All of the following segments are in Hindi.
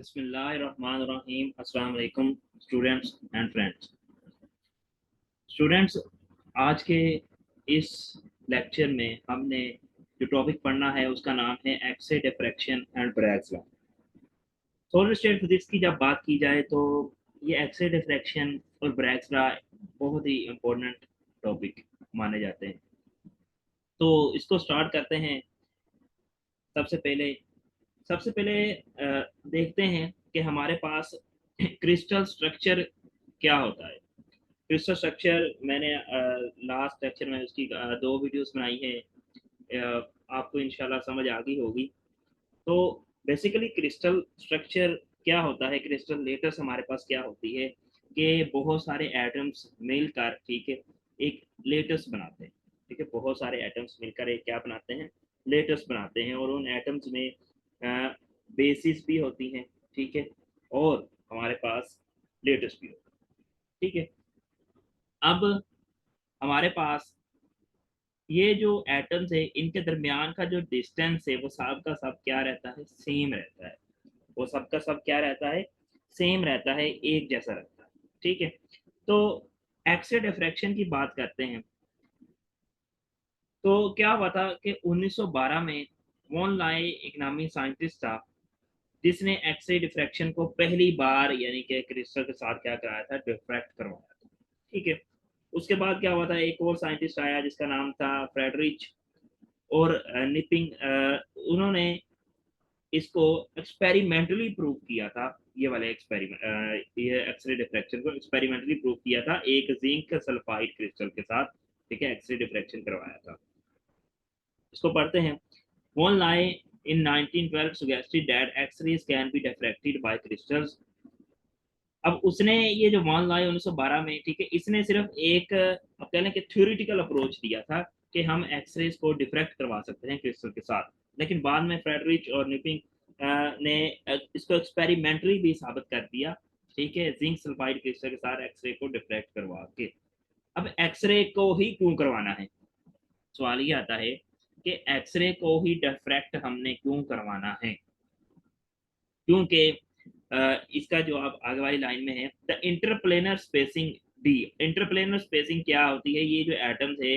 बिस्मिल्लाहिर्रहमानिर्रहीम। अस्सलाम वालेकुम स्टूडेंट्स एंड फ्रेंड्स। स्टूडेंट्स, आज के इस लेक्चर में हमने जो टॉपिक पढ़ना है उसका नाम है X ray diffraction and Bragg's law. Solid state physics की जब बात की जाए तो ये एक्स रे डिफ्रैक्शन और ब्रैग्स लॉ बहुत ही इम्पोर्टेंट टॉपिक माने जाते हैं। तो इसको स्टार्ट करते हैं। सबसे पहले सबसे पहले देखते हैं कि हमारे पास क्रिस्टल स्ट्रक्चर क्या होता है। क्रिस्टल स्ट्रक्चर मैंने लास्ट लेक्चर में उसकी दो वीडियोस बनाई है। आपको इंशाल्लाह समझ आ गई होगी। तो बेसिकली क्रिस्टल स्ट्रक्चर क्या होता है, क्रिस्टल लेटर्स हमारे पास क्या होती है कि बहुत सारे एटम्स मिलकर, ठीक है, एक लेटर्स बनाते हैं। ठीक है, बहुत सारे एटम्स मिलकर एक क्या बनाते हैं, लेटर्स बनाते हैं। और उन एटम्स में बेसिस भी होती हैं, ठीक है, और हमारे पास लेटर्स भी होते हैं। ठीक है, अब हमारे पास ये जो एटम्स है इनके दरमियान का जो डिस्टेंस है वो सब का सब क्या रहता है, सेम रहता है। वो सब का सब क्या रहता है, सेम रहता है, एक जैसा रहता है। ठीक है, तो एक्स-रे डिफ्रैक्शन की बात करते हैं। तो क्या हुआ था कि 1912 में वॉन लाए एक नामी साइंटिस्ट था जिसने एक्स-रे डिफ्रैक्शन को पहली बार यानी कि क्रिस्टल के साथ क्या कराया था, डिफ्रैक्ट करवाया था। ठीक है, उसके बाद क्या हुआ था, एक और साइंटिस्ट आया जिसका नाम था फ्रेडरिच और निपिंग। उन्होंने इसको एक्सपेरिमेंटली प्रूव किया था। ये वाले एक्सपेरिमेंट, ये एक्सरे डिफ्रैक्शन को एक्सपेरिमेंटली प्रूव किया था एक जिंक सल्फाइड क्रिस्टल के साथ। ठीक है, एक्सरे डिफ्रैक्शन करवाया था। इसको पढ़ते हैं। One lie in 1912 suggested that X-rays can be diffracted by crystals। अब उसने ये जो वन लाई 1912 में, ठीक है, इसने सिर्फ एक अब कह लें कि थ्योरेटिकल अप्रोच दिया था कि हम एक्सरेज को डिफ्रैक्ट करवा सकते हैं क्रिस्टल के साथ। लेकिन बाद में फ्रेडरिच और निपिंग ने इसको एक्सपेरिमेंटली भी साबित कर दिया। ठीक है, जिंक सल्फाइड क्रिस्टल के साथ एक्सरे को डिफ्रैक्ट करवा के। अब एक्सरे को ही क्यों करवाना है, सवाल ये आता है कि एक्सरे को ही डिफ्रैक्ट हमने क्यों करवाना है। क्योंकि इसका जो आप आगे वाली लाइन में है, the interplanar spacing D. Interplanar spacing क्या होती है, ये जो एटम्स है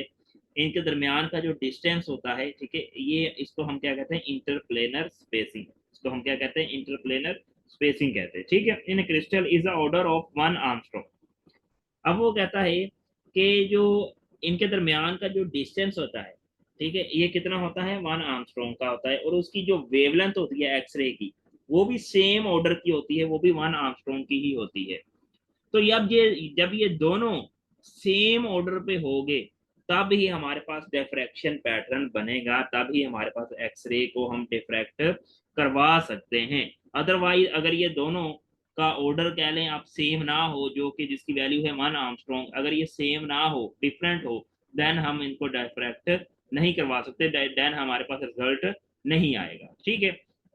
इनके दरमियान का जो डिस्टेंस होता है, ठीक है, ये इसको हम क्या कहते हैं, इंटरप्लेनर स्पेसिंग। इसको हम क्या कहते हैं, इंटरप्लेनर स्पेसिंग कहते हैं। ठीक है, in crystal is the order of one Armstrong. अब वो कहता है कि जो इनके दरमियान का जो डिस्टेंस होता है, ठीक है, ये कितना होता है, वन आर्मस्ट्रॉन्ग का होता है। और उसकी जो वेवलेंथ होती है एक्सरे की, वो भी सेम ऑर्डर की होती है, वो भी वन आर्मस्ट्रॉन्ग की ही होती है। तो जब ये दोनों सेम ऑर्डर पे होंगे तब ही हमारे पास डिफ्रैक्शन पैटर्न बनेगा, तब ही हमारे पास एक्सरे को हम डिफ्रैक्ट करवा सकते हैं। अदरवाइज अगर ये दोनों का ऑर्डर कह लें आप सेम ना हो, जो कि जिसकी वैल्यू है वन आर्मस्ट्रॉन्ग, अगर ये सेम ना हो, डिफरेंट हो, देन हम इनको डिफ्रैक्ट नहीं करवा सकते, देन हमारे पास रिजल्ट नहीं आएगा। ठीक है,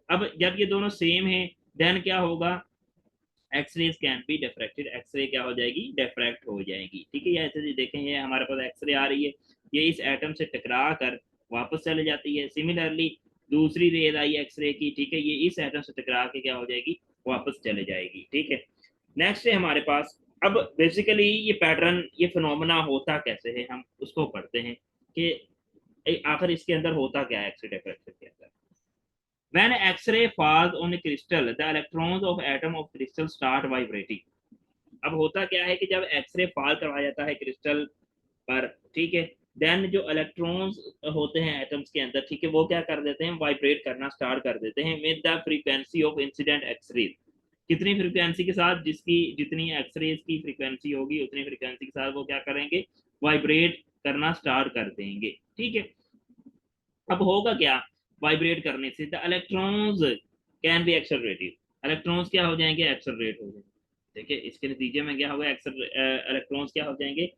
अब जब ये दोनों सेम है देन क्या होगा, X-rays can be diffracted. X-ray क्या हो जाएगी, डिफ्रैक्ट हो जाएगी। ठीक है, ये ऐसे देखें, ये हमारे पास एक्सरे आ रही है, ये इस एटम से टकरा कर वापस चले जाती है। सिमिलरली दूसरी रेज आई एक्सरे की, ठीक है, ये इस एटम से टकरा के क्या हो जाएगी, वापस चले जाएगी। ठीक है, नेक्स्ट है हमारे पास। अब बेसिकली ये पैटर्न, ये फिनोमेना होता कैसे है, हम उसको पढ़ते हैं कि आखिर इसके अंदर होता क्या है एक्सरे डिफ्रैक्शन के अंदर। When X-ray falls on a crystal, the electrons of atom of crystal start vibrating। अब होता क्या है कि जब एक्सरे फॉल करवाया जाता है क्रिस्टल पर, ठीक है, देन जो इलेक्ट्रॉन्स होते हैं एटम्स के अंदर, ठीक है, वो क्या कर देते हैं, वाइब्रेट करना स्टार्ट कर देते हैं with the frequency of incident X-rays. कितनी फ्रीक्वेंसी के साथ, जिसकी जितनी एक्सरेज की फ्रीक्वेंसी होगी उतनी फ्रीक्वेंसी के साथ वो क्या करेंगे, वाइब्रेट करना स्टार्ट कर देंगे। ठीक है, अब होगा क्या, वाइब्रेट करने से the electrons can be accelerated. Electrons क्या हो जाएंगे, एक्सेलरेट हो जाएंगे। देखिए इसके नतीजे में क्या होगा, इलेक्ट्रॉन्स क्या हो जाएंगे,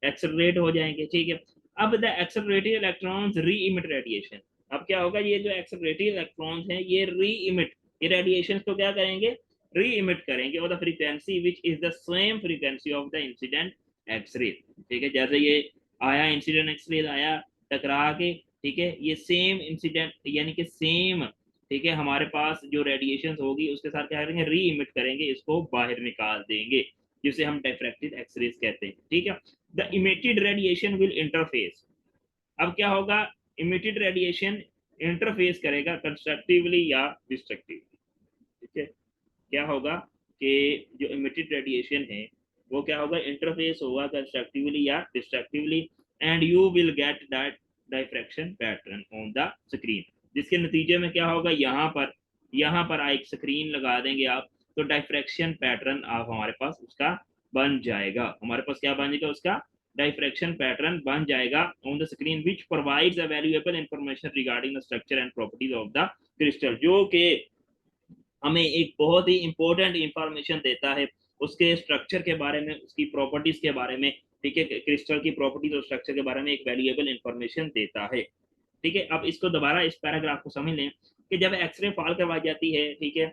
एक्सेलरेट हो जाएंगे। ठीक है, अब द एक्सेलरेटेड इलेक्ट्रॉन्स री इमिट रेडिएशन। अब क्या होगा, ये जो एक्सेलरेटेड इलेक्ट्रॉन्स हैं ये री इमिट, ये रेडिएशन को क्या करेंगे, री इमिट करेंगे, और the frequency which is the same frequency of the incident X-ray. ठीक है, जैसे ये आया इंसिडेंट एक्सरे आया टकरा के, ठीक है, ये सेम इंसिडेंट यानी कि सेम ठीक है, हमारे पास जो रेडिएशन होगी उसके साथ क्या करेंगे, री इमिट करेंगे, इसको बाहर निकाल देंगे, जिसे हम डिफ्रैक्टेड एक्सरेज कहते हैं। ठीक है, the emitted radiation will interface. अब क्या होगा, इमिटेड रेडिएशन इंटरफेस करेगा कंस्ट्रक्टिवली या डिस्ट्रक्टिवली। ठीक है, क्या होगा कि जो इमिटेड रेडिएशन है वो क्या होगा, इंटरफेस होगा कंस्ट्रक्टिवली या destructively, and you will get that diffraction pattern on the screen. जिसके नतीजे में क्या होगा, यहाँ पर एक स्क्रीन लगा देंगे आप, तो डिफ्रैक्शन पैटर्न आप हमारे पास उसका बन जाएगा, हमारे पास क्या बन जाएगा, उसका डिफ्रैक्शन पैटर्न बन जाएगा on the screen, which provides a valuable information regarding the structure and properties of the crystal, जो कि हमें एक बहुत ही इंपॉर्टेंट इंफॉर्मेशन देता है उसके स्ट्रक्चर के बारे में, उसकी प्रॉपर्टीज के बारे में। ठीक है, क्रिस्टल की प्रॉपर्टीज और स्ट्रक्चर के बारे में एक वैल्यूएबल इंफॉर्मेशन देता है। ठीक है, अब इसको दोबारा इस पैराग्राफ को समझ लें कि जब एक्सरे फॉल करवाई जाती है, ठीक है,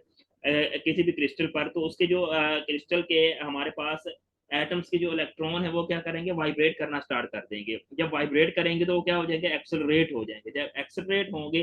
किसी भी क्रिस्टल पर, तो उसके जो क्रिस्टल के हमारे पास एटम्स के जो इलेक्ट्रॉन है वो क्या करेंगे, वाइब्रेट करना स्टार्ट कर देंगे। जब वाइब्रेट करेंगे तो वो क्या हो जाएंगे, एक्सेलरेट हो जाएंगे। जब एक्सेलरेट होंगे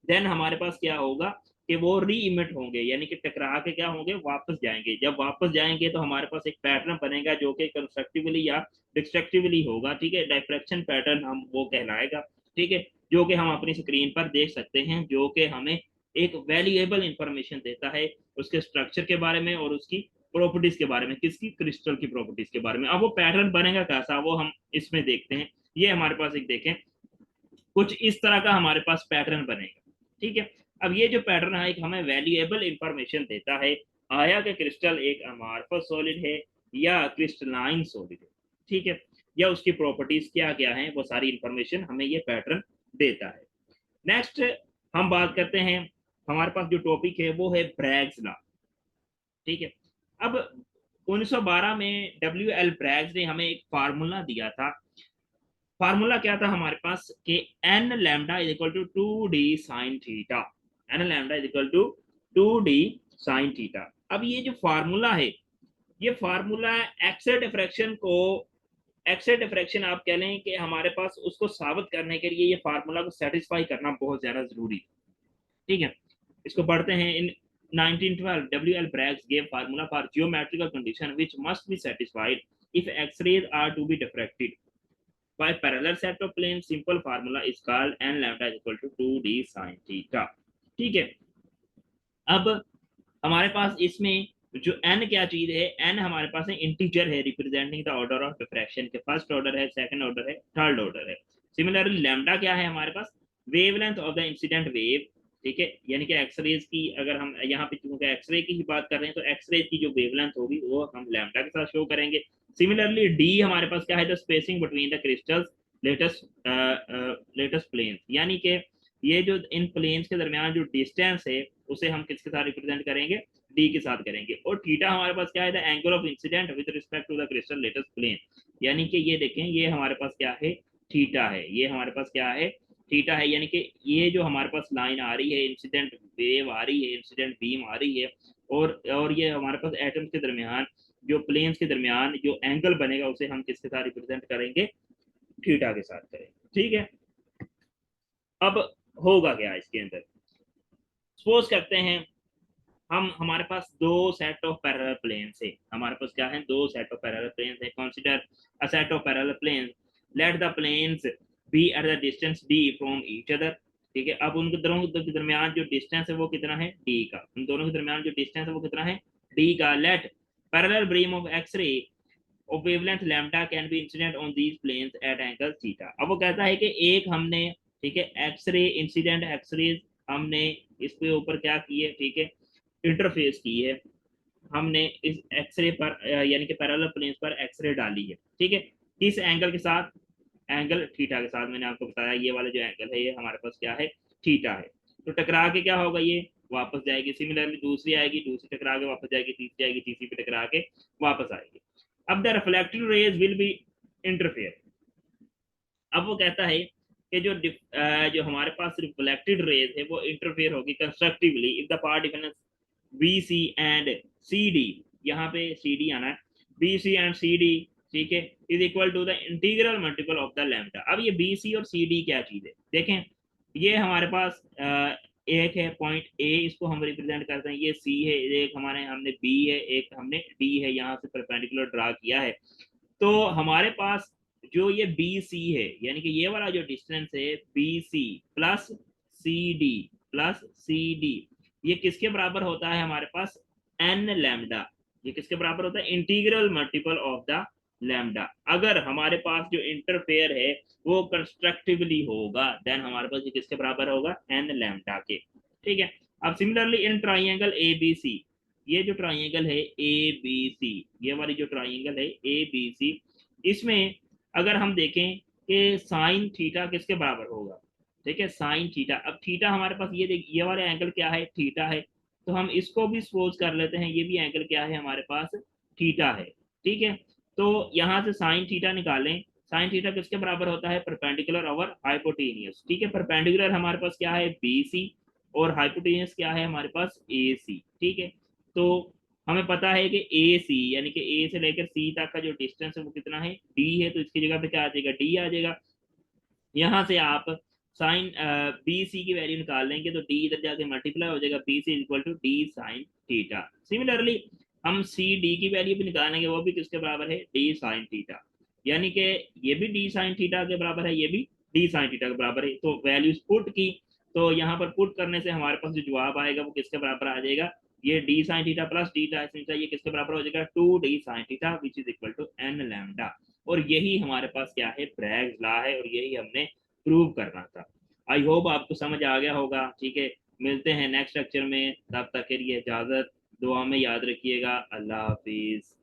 देन हमारे पास क्या होगा कि वो री इमिट होंगे, यानी कि टकरा के क्या होंगे, वापस जाएंगे। जब वापस जाएंगे तो हमारे पास एक पैटर्न बनेगा जो कि कंस्ट्रक्टिवली या डिस्ट्रक्टिवली होगा। ठीक है, डिफ्रैक्शन पैटर्न हम वो कहलाएगा। ठीक है, जो कि हम अपनी स्क्रीन पर देख सकते हैं, जो कि हमें एक वैल्यूएबल इंफॉर्मेशन देता है उसके स्ट्रक्चर के बारे में और उसकी प्रॉपर्टीज के बारे में, किसकी, क्रिस्टल की प्रॉपर्टीज के बारे में। अब वो पैटर्न बनेगा कैसा, वो हम इसमें देखते हैं। ये हमारे पास एक देखें, कुछ इस तरह का हमारे पास पैटर्न बनेगा। ठीक है, अब ये जो पैटर्न है एक हमें वैल्यूएबल इंफॉर्मेशन देता है, आया कि क्रिस्टल एक अमार्फस सॉलिड है या क्रिस्टलाइन सॉलिड है। ठीक है, या उसकी प्रॉपर्टीज क्या क्या है, वो सारी इंफॉर्मेशन हमें ये पैटर्न देता है। नेक्स्ट हम बात करते हैं, हमारे पास जो टॉपिक है वो है ब्रैग्स लॉ। ठीक है, अब 1912 में डब्ल्यू एल ब्रैग्स ने हमें एक फार्मूला दिया था। फार्मूला क्या था हमारे पास कि N lambda is equal to 2d sine theta, N lambda is equal to 2d sine theta. अब ये जो फार्मूला है, ये फार्मूला एक्स-रे डिफ्रैक्शन को, एक्स-रे डिफ्रैक्शन आप कह लें कि हमारे पास उसको साबित करने के लिए ये फार्मूला को सेटिस्फाई करना बहुत ज्यादा जरूरी है। ठीक है, इसको पढ़ते हैं। In 1912 W L Bragg's gave formula for geometrical condition which must be satisfied if X-rays are to be diffracted by parallel set of planes. Simple formula is called n lambda is equal to 2d sin theta. ठीक है, अब हमारे पास इसमें जो n क्या चीज है, n हमारे पास है इंटीजर है, representing the order of diffraction के, फर्स्ट ऑर्डर है, सेकंड ऑर्डर है, थर्ड ऑर्डर है। सिमिलरली लैम्डा क्या है हमारे पास, wavelength of the incident wave. ठीक है, यानी कि एक्सरेज की, अगर हम यहाँ पे चूंकि एक्सरे की ही बात कर रहे हैं तो एक्सरे की जो वेवलेंथ होगी वो हम लैम्डा के साथ शो करेंगे। सिमिलरली डी हमारे पास क्या है, the spacing between the crystal's lattice plane, यानी कि ये जो इन प्लेन्स के दरमियान जो डिस्टेंस है उसे हम किसके साथ रिप्रेजेंट करेंगे, डी के साथ करेंगे। और थीटा हमारे पास क्या है, the angle of incident with respect to the crystal lattice plane, यानी कि ये देखें ये हमारे पास क्या है, थीटा है। ये हमारे पास क्या है, थीटा है, यानी कि ये जो हमारे पास लाइन आ रही है, इंसिडेंट वेव आ रही है, इंसिडेंट बीम आ रही है, और ये हमारे पास एटम्स के दरमियान जो प्लेन्स के दरमियान जो एंगल बनेगा उसे हम किसके साथ रिप्रेजेंट करेंगे, थीटा के साथ करेंगे। ठीक है, अब होगा क्या इसके अंदर, सपोज करते हैं हम, हमारे पास दो सेट ऑफ पैरेलल प्लेन्स है, हमारे पास क्या है, दो सेट ऑफ पैरेलल प्लेन्स है। Consider a set of parallel planes, let the planes be at the distance d from each other. ठीक है, अब उनके दोनों के दरमियान जो डिस्टेंस है वो कितना है, डी का, उन दोनों के दरमियान जो डिस्टेंस है वो कितना है, डी का। Let parallel beam of X-ray of wavelength lambda can be incident on these planes at angle theta। अब वो कहता है कि एक हमने, ठीक है, एक्सरे इंसिडेंट एक्सरे हमने इसके ऊपर क्या की है, ठीक है, इंटरफेस की है, हमने इस एक्सरे पर यानी कि पैरेलल प्लेन्स पर एक्सरे डाली है। ठीक है, किस एंगल के साथ, एंगल थीटा के साथ। मैंने आपको बताया ये वाला जो एंगल है ये हमारे पास क्या है, थीटा है। तो टकरा के क्या होगा, ये वापस जाएगी। सिमिलरली दूसरी आएगी, दूसरी टकरा के वापस जाएगी, तीसरी आएगी, तीसरी पे टकरा के वापस आएगी। अब the reflected raise will be interfere. अब वो कहता है कि जो हमारे पास रिफ्लेक्टेड रेज है वो इंटरफेयर होगी constructively if the path difference B C and C D, यहाँ पे सी डी आना है, B C and C D, ठीक है, is equal to the integral multiple of the lambda. अब ये बी सी और सी डी क्या चीज है देखें, ये हमारे पास एक है पॉइंट ए, इसको हम रिप्रेजेंट करते हैं, ये सी है, एक हमारे हमने बी है, एक हमने डी है, यहाँ से परपेंडिकुलर ड्रा किया है। तो हमारे पास जो ये बी सी है, यानी कि ये वाला जो डिस्टेंस है B C plus C D plus C D, ये किसके बराबर होता है हमारे पास, एन लैम्डा। ये किसके बराबर होता है, integral multiple of the lambda. अगर हमारे पास जो इंटरफेयर है वो कंस्ट्रक्टिवली होगा, देन हमारे पास ये किसके बराबर होगा, एन लैम्डा के। ठीक है। अब similarly in triangle A B C, ये जो ट्राइंगल है ए बी सी, ये वाली जो ट्राइंगल है ए बी सी, इसमें अगर हम देखें कि साइन थीटा किसके बराबर होगा, ठीक है, साइन थीटा। अब थीटा हमारे पास ये वाले एंगल क्या है, थीटा है, तो हम इसको भी सपोज कर लेते हैं, ये भी एंगल क्या है हमारे पास, थीटा है। ठीक है। तो यहाँ से साइन थीटा निकालें, साइन थीटा किसके बराबर होता है, परपेंडिकुलर ओवर हाइपोटेनियस। ठीक है, परपेंडिकुलर हमारे पास क्या है, बी सी, और हाइपोटेनियस क्या है हमारे पास, ए सी। ठीक है। तो हमें पता है कि ए सी यानी कि ए से लेकर सी तक का जो डिस्टेंस है वो कितना है, डी है, तो इसकी जगह पे क्या आ जाएगा, डी आ जाएगा। यहाँ से आप साइन बी सी की वैल्यू निकाल लेंगे तो डी इधर जाके मल्टीप्लाई हो जाएगा, B C equal to d sine theta. Similarly हम सी डी की वैल्यू भी निकालेंगे, वो भी किसके बराबर है, डी साइन थीटा। यानी कि ये भी डी साइन थीटा के बराबर है, ये भी डी साइन थीटा के बराबर है। तो वैल्यूज पुट की, तो यहाँ पर पुट करने से हमारे पास जो जवाब आएगा वो किसके बराबर आ जाएगा, ये d sine theta plus d sine theta, ये किसके बराबर हो जाएगा, two d sine theta which is equal to n lambda. और यही हमारे पास क्या है, ब्रैग्स लॉ है, और यही हमने प्रूव करना था। आई होप आपको समझ आ गया होगा। ठीक है, मिलते हैं नेक्स्ट लेक्चर में, तब तक के लिए इजाजत, दुआ में याद रखिएगा। अल्लाह हाफिज।